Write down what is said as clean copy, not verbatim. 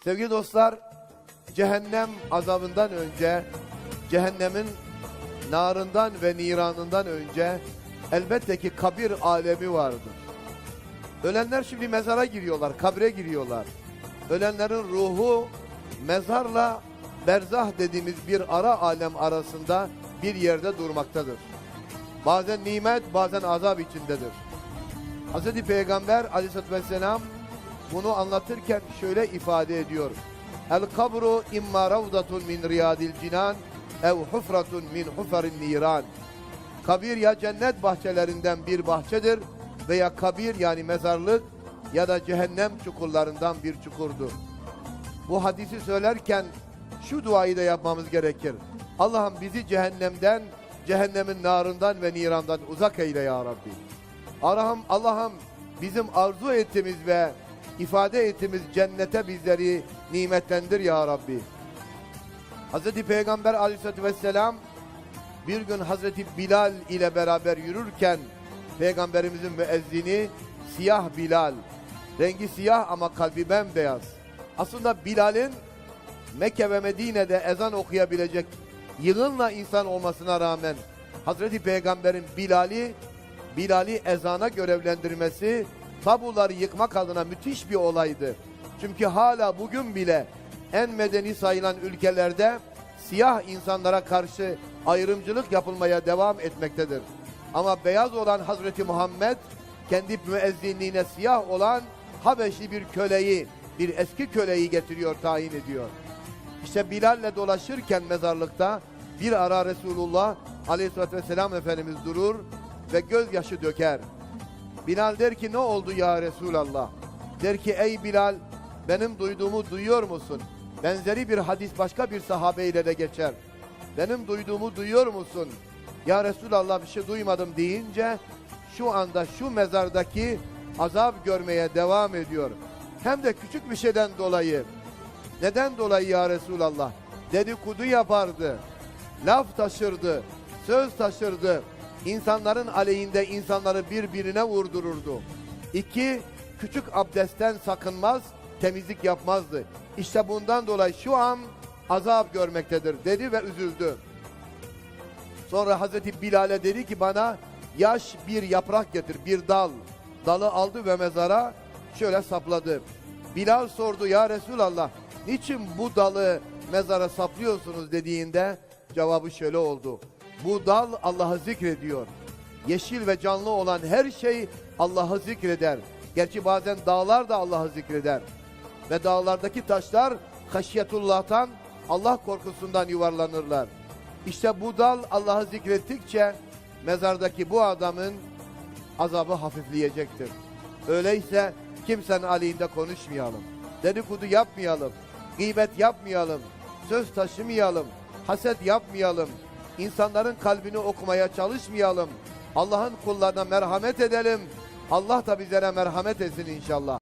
Sevgili dostlar, cehennem azabından önce, cehennemin narından ve niranından önce elbette ki kabir alemi vardır. Ölenler şimdi mezara giriyorlar, kabre giriyorlar. Ölenlerin ruhu mezarla berzah dediğimiz bir ara alem arasında bir yerde durmaktadır. Bazen nimet, bazen azap içindedir. Hz. Peygamber aleyhissalatü vesselam bunu anlatırken şöyle ifade ediyor. El kabru imma ravdatun min riyadil cinan ev hufratun min hufarin niran. Kabir ya cennet bahçelerinden bir bahçedir veya kabir yani mezarlık ya da cehennem çukurlarından bir çukurdur. Bu hadisi söylerken şu duayı da yapmamız gerekir. Allah'ım bizi cehennemden, cehennemin narından ve nirandan uzak eyle ya Rabbi. Allah'ım bizim arzu ettiğimiz ve ifade ettiğimiz cennete bizleri nimetlendir ya Rabbi. Hazreti Peygamber aleyhissalatü vesselam bir gün Hazreti Bilal ile beraber yürürken Peygamberimizin müezzini siyah Bilal, rengi siyah ama kalbi bembeyaz. Aslında Bilal'in Mekke ve Medine'de ezan okuyabilecek yığınla insan olmasına rağmen Hazreti Peygamber'in Bilal'i ezana görevlendirmesi tabuları yıkmak adına müthiş bir olaydı. Çünkü hala bugün bile en medeni sayılan ülkelerde siyah insanlara karşı ayrımcılık yapılmaya devam etmektedir. Ama beyaz olan Hazreti Muhammed kendi müezzinliğine siyah olan Habeşli bir köleyi, bir eski köleyi getiriyor, tayin ediyor. İşte Bilal'le dolaşırken mezarlıkta bir ara Resulullah aleyhissalatü vesselam Efendimiz durur ve gözyaşı döker. Bilal der ki ne oldu ya Resulallah? Der ki ey Bilal, benim duyduğumu duyuyor musun? Benzeri bir hadis başka bir sahabeyle de geçer. Benim duyduğumu duyuyor musun? Ya Resulallah bir şey duymadım deyince şu anda şu mezardaki azap görmeye devam ediyor. Hem de küçük bir şeyden dolayı. Neden dolayı ya Resulallah? Dedikodu yapardı, laf taşırdı, söz taşırdı. İnsanların aleyhinde insanları birbirine vurdururdu. 2, küçük abdestten sakınmaz, temizlik yapmazdı. İşte bundan dolayı şu an azap görmektedir dedi ve üzüldü. Sonra Hazreti Bilal'e dedi ki bana yaş bir yaprak getir, bir dal. Dalı aldı ve mezara şöyle sapladı. Bilal sordu ya Resulallah niçin bu dalı mezara saplıyorsunuz dediğinde cevabı şöyle oldu. Bu dal Allah'ı zikrediyor. Yeşil ve canlı olan her şey Allah'ı zikreder. Gerçi bazen dağlar da Allah'ı zikreder. Ve dağlardaki taşlar haşyetullah'tan, Allah korkusundan yuvarlanırlar. İşte bu dal Allah'ı zikrettikçe mezardaki bu adamın azabı hafifleyecektir. Öyleyse kimsenin aleyhinde konuşmayalım. Dedikodu yapmayalım. Gıybet yapmayalım. Söz taşımayalım. Haset yapmayalım. İnsanların kalbini okumaya çalışmayalım. Allah'ın kullarına merhamet edelim. Allah da bizlere merhamet etsin inşallah.